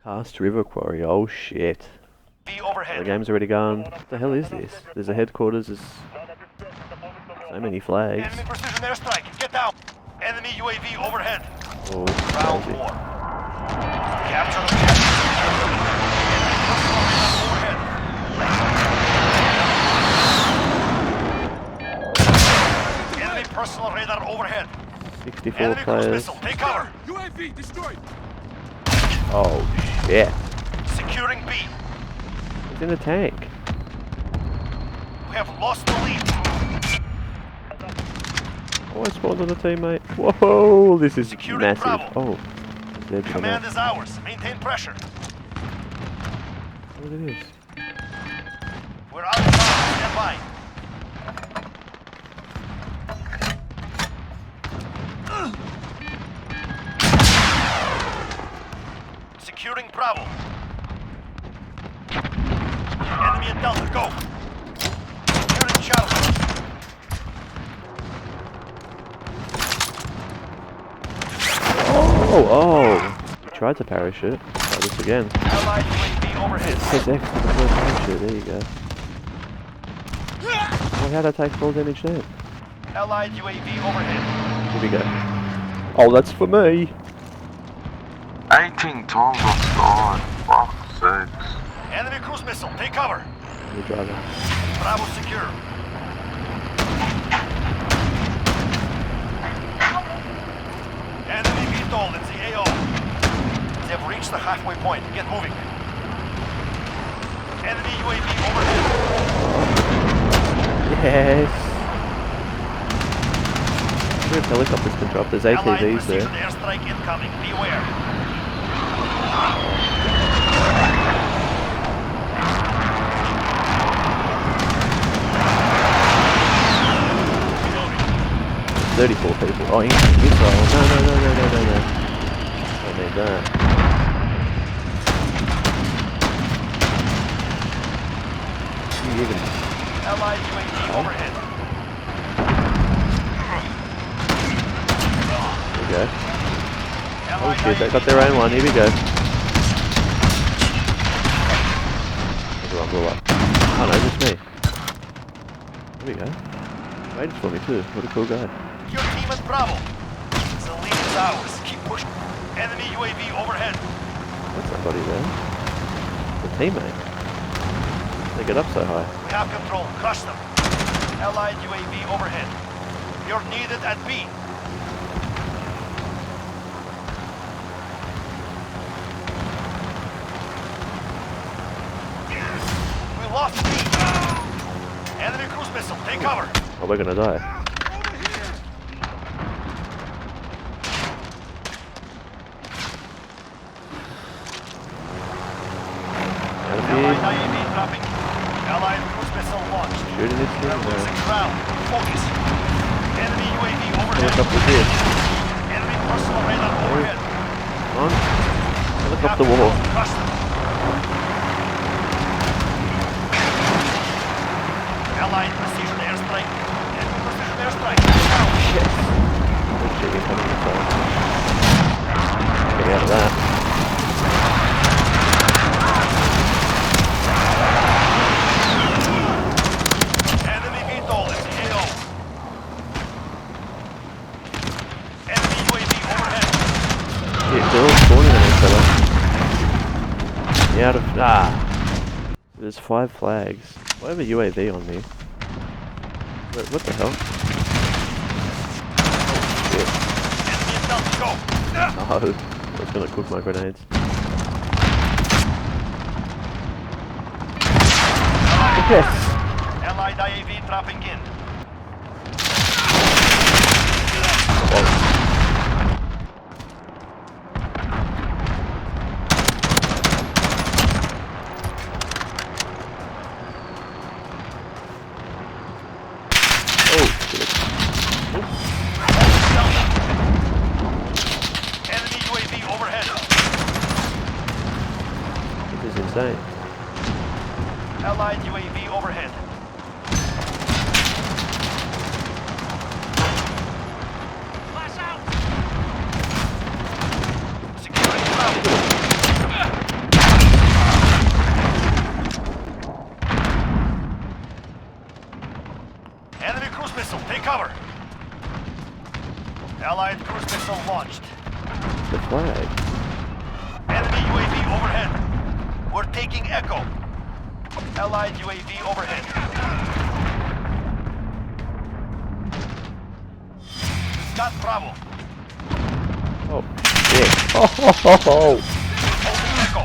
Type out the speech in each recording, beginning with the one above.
Past river quarry. Oh shit. The game's already gone. What the hell is this? There's a headquarters. There's so many flags. Enemy precision airstrike. Get down. Enemy UAV overhead. Oh, Round crazy. 4. Capture the objective. Enemy personal radar overhead. Enemy personal radar overhead. 64 Enemy cruise players. missile. Take cover. UAV destroyed. Oh shit. Securing B. It's in a tank. We have lost the lead. Oh, I spawned on a teammate. Whoa, this is Securing massive. Bravo. Oh, there's Zed Command is ours. Maintain pressure. What it is? We're out of time. Stand by. Securing Bravo. Enemy at Delta, go. Securing Charlie. Oh. Tried to parachute. Try this again. Allied UAV overhead. Press X for the first parachute. There you go. Oh, how'd I take full damage then? Allied UAV overhead. Here we go. Oh, that's for me. 18 times I've died. Fuck's sakes. Enemy cruise missile, take cover. The driver. Bravo secure. Enemy VTOL in the AO. They have reached the halfway point. Get moving. Enemy UAV overhead. Yes. Weird helicopters can drop. There's Allied ATVs precision there. airstrike incoming. Beware. Reloading. 34 people. Oh, instant missile. No. I need that. You even... Allied UAV overhead. There we go. Oh Allied shit, they IAV got their own one. Here we go. Everyone blew up. Oh no, just me. There we go. Waited for me too. What a cool guy. Your team at Bravo. The lead is ours. Keep pushing. Enemy UAV overhead. That's somebody there. The teammate. They get up so high. We have control. Crush them. Allied UAV overhead. You're needed at B. We lost B. Enemy cruise missile. Take cover. Oh, we're gonna die. Out of Allied here. IAV dropping. Allied cruise missile launched. Shooting this We're thing. losing ground. Focus. Enemy UAV overhead. Helicopter's here. Enemy personal radar overhead. Come on. We have Helicopter control. wall. Crush them. Allied precision airstrike. Enemy precision airstrike. Now. Yes. Oh shit, you're coming inside. Get out of that. Enemy VTOL in the AO. Enemy UAV overhead. Shit, they're all spawning on each other. Get out of... Ah! There's 5 flags. Why have a UAV on me? What the hell? Shit. Enemy at Delta, go. Oh, I was gonna cook my grenades. Yes! Allied IAV dropping in. Oh. Oh, shit. Enemy UAV overhead. This is insane. Allied UAV overhead. Flash out. Securing ground. We're taking Echo. Allied UAV overhead. Got Bravo. Oh, shit. Oh. Holding Echo.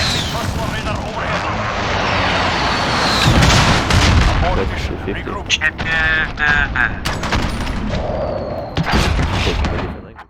Enemy personal radar overhead. Abort That's mission. 250. Regroup. Speaking a different language.